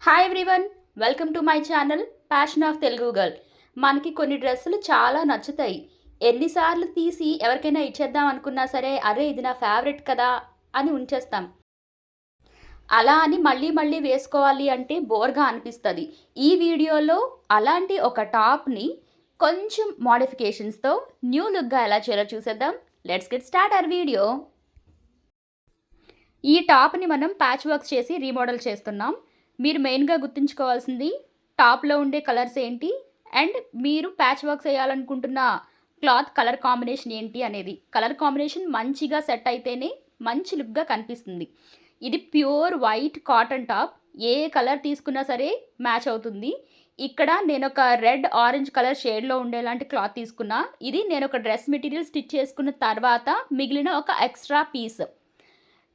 Hi everyone, welcome to my channel passion of Telugu girl. మనకి కొన్ని డ్రెస్సులు చాలా నచ్చుతాయి. ఎన్నిసార్లు తీసి ఎవరికైనా ఇచ్చేద్దాం అనుకున్నా సరే, అరే ఇది నా ఫేవరెట్ కదా అని ఉంచేస్తాం. అలా అని మళ్ళీ మళ్ళీ వేసుకోవాలి అంటే బోర్గా అనిపిస్తుంది. ఈ వీడియోలో అలాంటి ఒక టాప్ని కొంచెం మోడిఫికేషన్స్తో న్యూ లుక్గా ఎలా చేయాలో చూసేద్దాం. Let's get start our video. ఈ టాప్ని మనం ప్యాచ్ వర్క్స్ చేసి రీమోడల్ చేస్తున్నాం. మీరు మెయిన్గా గుర్తుంచుకోవాల్సింది టాప్లో ఉండే కలర్స్ ఏంటి అండ్ మీరు ప్యాచ్ వర్క్స్ వేయాలనుకుంటున్న క్లాత్ కలర్ కాంబినేషన్ ఏంటి అనేది. కలర్ కాంబినేషన్ మంచిగా సెట్ అయితేనే మంచి లుక్గా కనిపిస్తుంది. ఇది ప్యూర్ వైట్ కాటన్ టాప్, ఏ కలర్ తీసుకున్నా సరే మ్యాచ్ అవుతుంది. ఇక్కడ నేను ఒక రెడ్ ఆరెంజ్ కలర్ షేడ్లో ఉండేలాంటి క్లాత్ తీసుకున్నా. ఇది నేను ఒక డ్రెస్ మెటీరియల్ స్టిచ్ చేసుకున్న తర్వాత మిగిలిన ఒక ఎక్స్ట్రా పీస్.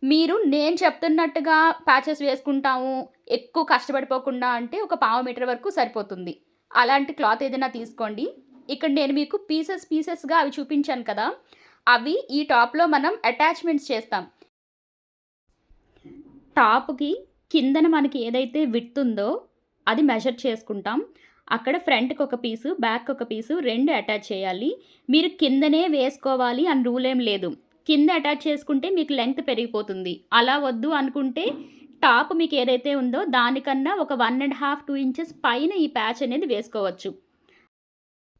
మీరు నేను చెప్తున్నట్టుగా ప్యాచెస్ వేసుకుంటాము ఎక్కువ కష్టపడిపోకుండా అంటే ఒక పావు మీటర్ వరకు సరిపోతుంది. అలాంటి క్లాత్ ఏదైనా తీసుకోండి. ఇక్కడ నేను మీకు పీసెస్గా అవి చూపించాను కదా, అవి ఈ టాప్లో మనం అటాచ్మెంట్స్ చేస్తాం. టాప్కి కిందన మనకి ఏదైతే విడ్త్ ఉందో అది మెజర్ చేసుకుంటాం. అక్కడ ఫ్రంట్కి ఒక పీసు, బ్యాక్ ఒక పీసు, రెండు అటాచ్ చేయాలి. మీరు కిందనే వేసుకోవాలి అని రూల్ ఏం లేదు. కింద అటాచ్ చేసుకుంటే మీకు లెంగ్త్ పెరిగిపోతుంది. అలా వద్దు అనుకుంటే టాప్ మీకు ఏదైతే ఉందో దానికన్నా ఒక 1.5-2 ఇంచెస్ పైన ఈ ప్యాచ్ అనేది వేసుకోవచ్చు.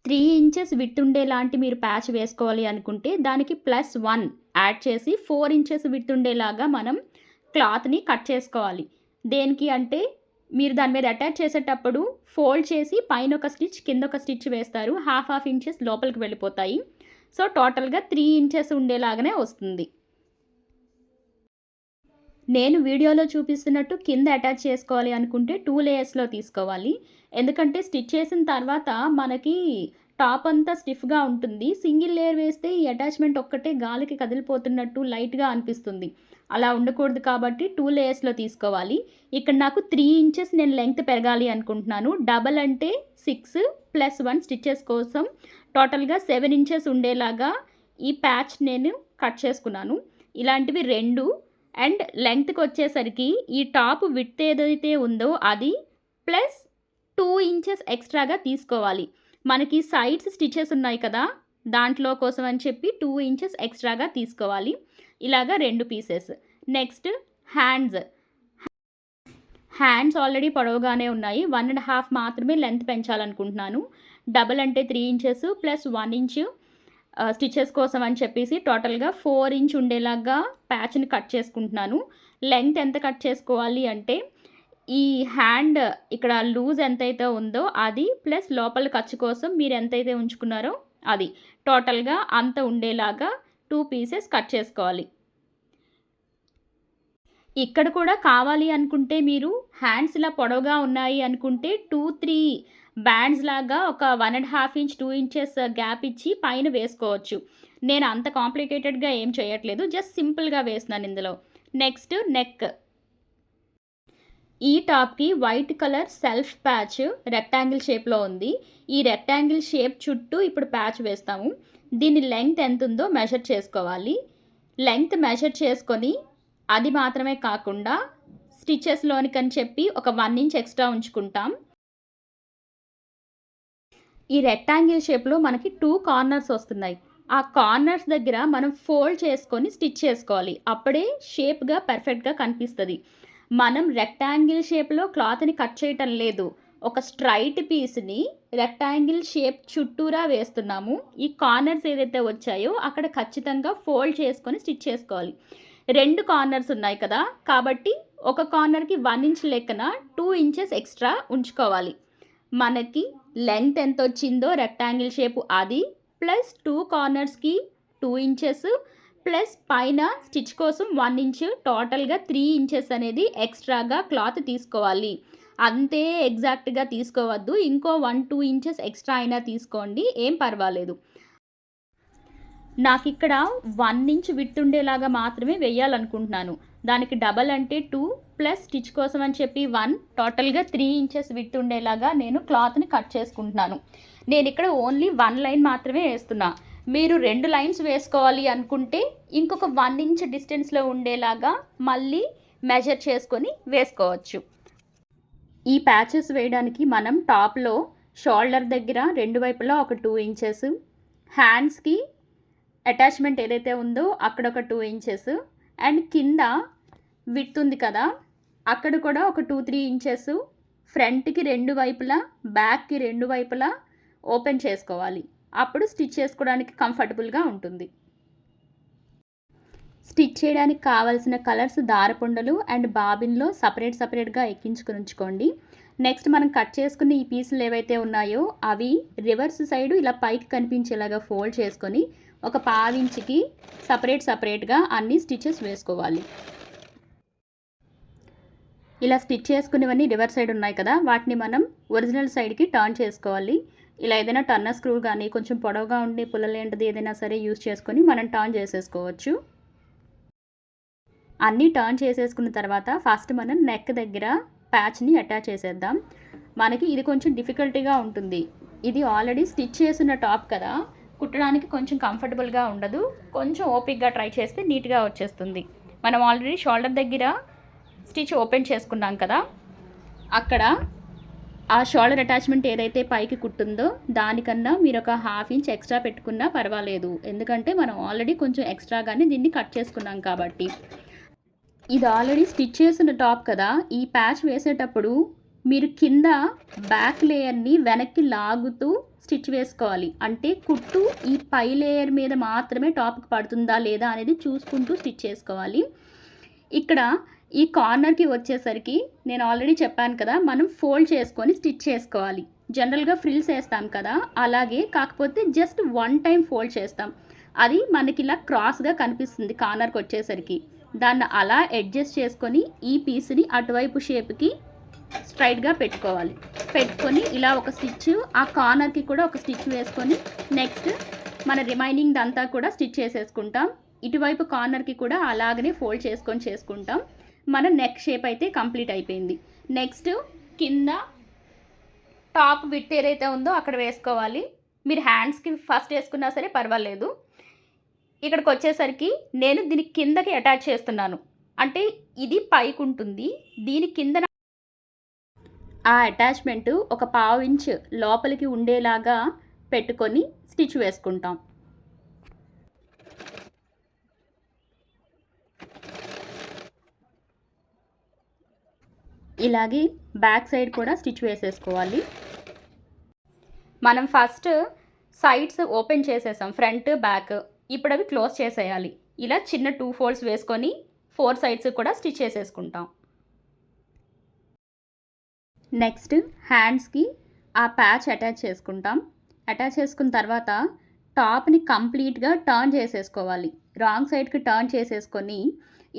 3 ఇంచెస్ విడ్త్ ఉండేలాంటి మీరు ప్యాచ్ వేసుకోవాలి అనుకుంటే దానికి +1 యాడ్ చేసి 4 ఇంచెస్ విడ్త్ ఉండేలాగా మనం క్లాత్ని కట్ చేసుకోవాలి. దేనికి అంటే మీరు దాని మీద అటాచ్ చేసేటప్పుడు ఫోల్డ్ చేసి పైన ఒక స్టిచ్ కింద ఒక స్టిచ్ వేస్తారు. 1/2 ఇంచెస్ లోపలికి వెళ్ళిపోతాయి. సో టోటల్గా 3 ఇంచెస్ ఉండేలాగానే వస్తుంది. నేను వీడియోలో చూపిస్తున్నట్టు కింద అటాచ్ చేసుకోవాలి అనుకుంటే 2 లేయర్స్లో తీసుకోవాలి. ఎందుకంటే స్టిచ్ చేసిన తర్వాత మనకి టాప్ అంతా స్టిఫ్గా ఉంటుంది. సింగిల్ లేయర్ వేస్తే ఈ అటాచ్మెంట్ ఒక్కటే గాలికి కదిలిపోతున్నట్టు లైట్గా అనిపిస్తుంది. అలా ఉండకూడదు కాబట్టి 2 లేయర్స్లో తీసుకోవాలి. ఇక్కడ నాకు 3 ఇంచెస్ నేను లెంగ్త్ పెరగాలి అనుకుంటున్నాను. డబల్ అంటే 6 + 1 స్టిచెస్ కోసం టోటల్గా 7 ఇంచెస్ ఉండేలాగా ఈ ప్యాచ్ నేను కట్ చేసుకున్నాను. ఇలాంటివి 2 అండ్ లెంగ్త్కి వచ్చేసరికి ఈ టాప్ విడ్త్ ఏదైతే ఉందో అది +2 ఇంచెస్ ఎక్స్ట్రాగా తీసుకోవాలి. మనకి సైడ్స్ స్టిచెస్ ఉన్నాయి కదా, దాంట్లో కోసం అని చెప్పి 2 ఇంచెస్ ఎక్స్ట్రాగా తీసుకోవాలి. ఇలాగా 2 పీసెస్. నెక్స్ట్ హ్యాండ్స్ ఆల్రెడీ పొడవుగానే ఉన్నాయి. 1.5 మాత్రమే లెంత్ పెంచాలనుకుంటున్నాను. డబల్ అంటే 3 ఇంచెస్ +1 ఇంచ్ స్టిచెస్ కోసం అని చెప్పేసి టోటల్గా 4 ఇంచ్ ఉండేలాగా ప్యాచ్ని కట్ చేసుకుంటున్నాను. లెంగ్త్ ఎంత కట్ చేసుకోవాలి అంటే ఈ హ్యాండ్ ఇక్కడ లూజ్ ఎంతైతే ఉందో అది ప్లస్ లోపల ఖర్చు కోసం మీరు ఎంతైతే ఉంచుకున్నారో అది టోటల్గా అంత ఉండేలాగా 2 పీసెస్ కట్ చేసుకోవాలి. ఇక్కడ కూడా కావాలి అనుకుంటే మీరు హ్యాండ్స్ ఇలా పొడవుగా ఉన్నాయి అనుకుంటే 2-3 బ్యాండ్స్ లాగా ఒక 1.5 ఇంచ్ 2 ఇంచెస్ గ్యాప్ ఇచ్చి పైన వేసుకోవచ్చు. నేను అంత కాంప్లికేటెడ్గా ఏం చేయట్లేదు, జస్ట్ సింపుల్గా వేస్తున్నాను ఇందులో. Next neck. ఈ టాప్కి white colour self patch rectangle షేప్లో ఉంది. ఈ రెక్టాంగిల్ షేప్ చుట్టూ ఇప్పుడు ప్యాచ్ వేస్తాము. దీని లెంగ్త్ ఎంత ఉందో మెజర్ చేసుకోవాలి. లెంగ్త్ మెజర్ చేసుకొని అది మాత్రమే కాకుండా స్టిచెస్లోనికని చెప్పి ఒక 1 ఇంచ్ ఎక్స్ట్రా ఉంచుకుంటాం. ఈ రెక్టాంగిల్ షేప్లో మనకి 2 కార్నర్స్ వస్తున్నాయి. ఆ కార్నర్స్ దగ్గర మనం ఫోల్డ్ చేసుకొని స్టిచ్ చేసుకోవాలి. అప్పుడే షేప్గా పర్ఫెక్ట్గా కనిపిస్తుంది. మనం రెక్టాంగిల్ షేప్లో క్లాత్ని కట్ చేయటం లేదు, ఒక స్ట్రైట్ పీస్ని రెక్టాంగిల్ షేప్ చుట్టూరా వేస్తున్నాము. ఈ కార్నర్స్ ఏదైతే వచ్చాయో అక్కడ ఖచ్చితంగా ఫోల్డ్ చేసుకొని స్టిచ్ చేసుకోవాలి. 2 కార్నర్స్ ఉన్నాయి కదా, కాబట్టి ఒక కార్నర్కి 1 ఇంచ్ లెక్కన 2 ఇంచెస్ ఎక్స్ట్రా ఉంచుకోవాలి. మనకి లెంగ్త్ ఎంత వచ్చిందో రెక్టాంగిల్ షేపు అది +2 కార్నర్స్కి 2 ఇంచెస్ ప్లస్ పైన స్టిచ్ కోసం 1 ఇంచ్ టోటల్గా 3 ఇంచెస్ అనేది ఎక్స్ట్రాగా క్లాత్ తీసుకోవాలి. అంతే ఎగ్జాక్ట్గా తీసుకోవద్దు, ఇంకో 1-2 ఇంచెస్ ఎక్స్ట్రా అయినా తీసుకోండి, ఏం పర్వాలేదు. నాకు ఇక్కడ 1 ఇంచ్ విడ్త్ ఉండేలాగా మాత్రమే వేయాలనుకుంటున్నాను. దానికి డబల్ అంటే 2 ప్లస్ స్టిచ్ కోసం అని చెప్పి 1 టోటల్గా 3 ఇంచెస్ విడ్త్ ఉండేలాగా నేను క్లాత్ని కట్ చేసుకుంటున్నాను. నేను ఇక్కడ ఓన్లీ 1 లైన్ మాత్రమే వేస్తున్నా. మీరు 2 లైన్స్ వేసుకోవాలి అనుకుంటే ఇంకొక 1 ఇంచ్ డిస్టెన్స్లో ఉండేలాగా మళ్ళీ మెజర్ చేసుకొని వేసుకోవచ్చు. ఈ ప్యాచెస్ వేయడానికి మనం టాప్లో షోల్డర్ దగ్గర 2 వైపులా ఒక 2 ఇంచెస్, హ్యాండ్స్కి అటాచ్మెంట్ ఏదైతే ఉందో అక్కడ ఒక 2 ఇంచెస్ అండ్ కింద విడ్త్ ఉంది కదా అక్కడ కూడా ఒక 2-3 ఇంచెస్ ఫ్రంట్కి 2 వైపులా, బ్యాక్కి 2 వైపులా ఓపెన్ చేసుకోవాలి. అప్పుడు స్టిచ్ చేసుకోవడానికి కంఫర్టబుల్గా ఉంటుంది. స్టిచ్ చేయడానికి కావాల్సిన కలర్స్ దారపుండలు అండ్ బాబిన్లో సపరేట్గా ఎక్కించుకుని ఉంచుకోండి. నెక్స్ట్ మనం కట్ చేసుకున్న ఈ పీసులు ఏవైతే ఉన్నాయో అవి రివర్స్ సైడ్ ఇలా పైకి కనిపించేలాగా ఫోల్డ్ చేసుకొని ఒక 1/2 ఇంచుకి సపరేట్గా అన్ని స్టిచెస్ వేసుకోవాలి. ఇలా స్టిచ్ చేసుకునేవన్నీ రివర్స్ సైడ్ ఉన్నాయి కదా, వాటిని మనం ఒరిజినల్ సైడ్కి టర్న్ చేసుకోవాలి. ఇలా ఏదైనా టర్నర్ స్క్రూ కానీ కొంచెం పొడవుగా ఉండే పుల్లలేంటిది ఏదైనా సరే యూజ్ చేసుకొని మనం టర్న్ చేసేసుకోవచ్చు. అన్నీ టర్న్ చేసేసుకున్న తర్వాత ఫస్ట్ మనం నెక్ దగ్గర ప్యాచ్ని అటాచ్ చేసేద్దాం. మనకి ఇది కొంచెం డిఫికల్టీగా ఉంటుంది. ఇది ఆల్రెడీ స్టిచ్ చేసిన టాప్ కదా, కుట్టడానికి కొంచెం కంఫర్టబుల్గా ఉండదు. కొంచెం ఓపిక్గా ట్రై చేస్తే నీట్గా వచ్చేస్తుంది. మనం ఆల్రెడీ షోల్డర్ దగ్గర స్టిచ్ ఓపెన్ చేసుకున్నాం కదా, అక్కడ ఆ షోల్డర్ అటాచ్మెంట్ ఏదైతే పైకి కుట్టుందో దానికన్నా మీరు ఒక 1/2 ఇంచ్ ఎక్స్ట్రా పెట్టుకున్నా పర్వాలేదు. ఎందుకంటే మనం ఆల్రెడీ కొంచెం ఎక్స్ట్రాగానే దీన్ని కట్ చేసుకున్నాం కాబట్టి. ఇది ఆల్రెడీ స్టిచ్ చేసిన టాప్ కదా, ఈ ప్యాచ్ వేసేటప్పుడు మీరు కింద బ్యాక్ లేయర్ని వెనక్కి లాగుతూ స్టిచ్ వేసుకోవాలి. అంటే కుట్టు ఈ పై లేయర్ మీద మాత్రమే టాప్కి పడుతుందా లేదా అనేది చూసుకుంటూ స్టిచ్ చేసుకోవాలి. ఇక్కడ ఈ కార్నర్కి వచ్చేసరికి నేను ఆల్రెడీ చెప్పాను కదా, మనం ఫోల్డ్ చేసుకొని స్టిచ్ చేసుకోవాలి. జనరల్గా ఫ్రిల్స్ వేస్తాం కదా అలాగే, కాకపోతే జస్ట్ 1 టైం ఫోల్డ్ చేస్తాం. అది మనకి ఇలా క్రాస్గా కనిపిస్తుంది కార్నర్కి వచ్చేసరికి. దాన్ని అలా అడ్జస్ట్ చేసుకొని ఈ పీస్ని అటువైపు షేప్కి స్ట్రైట్గా పెట్టుకొని ఇలా ఒక స్టిచ్, ఆ కార్నర్కి కూడా ఒక స్టిచ్ వేసుకొని నెక్స్ట్ మన రిమైనింగ్ అంతా కూడా స్టిచ్ చేసేసుకుంటాం. ఇటువైపు కార్నర్కి కూడా అలాగనే ఫోల్డ్ చేసుకుంటాం. మన నెక్ షేప్ అయితే కంప్లీట్ అయిపోయింది. నెక్స్ట్ కింద టాప్ విడ్త్ ఏదైతే ఉందో అక్కడ వేసుకోవాలి. మీరు హ్యాండ్స్కి ఫస్ట్ వేసుకున్నా సరే పర్వాలేదు. ఇక్కడికి వచ్చేసరికి నేను దీని కిందకి అటాచ్ చేస్తున్నాను. అంటే ఇది పైకి ఉంటుంది, దీని కింద ఆ అటాచ్మెంట్ ఒక 1/2 ఇంచ్ లోపలికి ఉండేలాగా పెట్టుకొని స్టిచ్ వేసుకుంటాం. ఇలాగే బ్యాక్ సైడ్ కూడా స్టిచ్ వేసేసుకోవాలి. మనం ఫస్ట్ సైడ్స్ ఓపెన్ చేసేసాం, ఫ్రంట్ బ్యాక్. ఇప్పుడు అవి క్లోజ్ చేసేయాలి. ఇలా చిన్న 2 ఫోల్డ్స్ వేసుకొని 4 సైడ్స్ కూడా స్టిచ్ చేసేసుకుంటాం. నెక్స్ట్ హ్యాండ్స్కి ఆ ప్యాచ్ అటాచ్ చేసుకుంటాం. అటాచ్ చేసుకున్న తర్వాత టాప్ని కంప్లీట్గా టర్న్ చేసేసుకోవాలి. రాంగ్ సైడ్కి టర్న్ చేసేసుకొని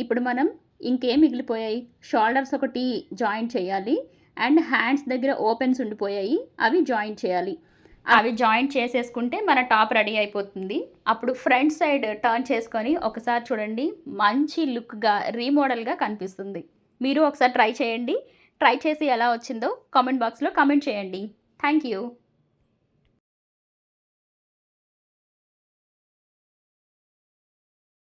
ఇప్పుడు మనం ఇంకేం మిగిలిపోయాయి, షోల్డర్స్ ఒకటి జాయింట్ చేయాలి అండ్ హ్యాండ్స్ దగ్గర ఓపెన్స్ ఉండిపోయాయి, అవి జాయింట్ చేయాలి. అవి జాయింట్ చేసేసుకుంటే మన టాప్ రెడీ అయిపోతుంది. అప్పుడు ఫ్రంట్ సైడ్ టర్న్ చేసుకొని ఒకసారి చూడండి, మంచి లుక్గా రీమోడల్గా కనిపిస్తుంది. మీరు ఒకసారి ట్రై చేయండి. ట్రై చేసి ఎలా వచ్చిందో కామెంట్ బాక్స్లో కామెంట్ చేయండి. Thank you.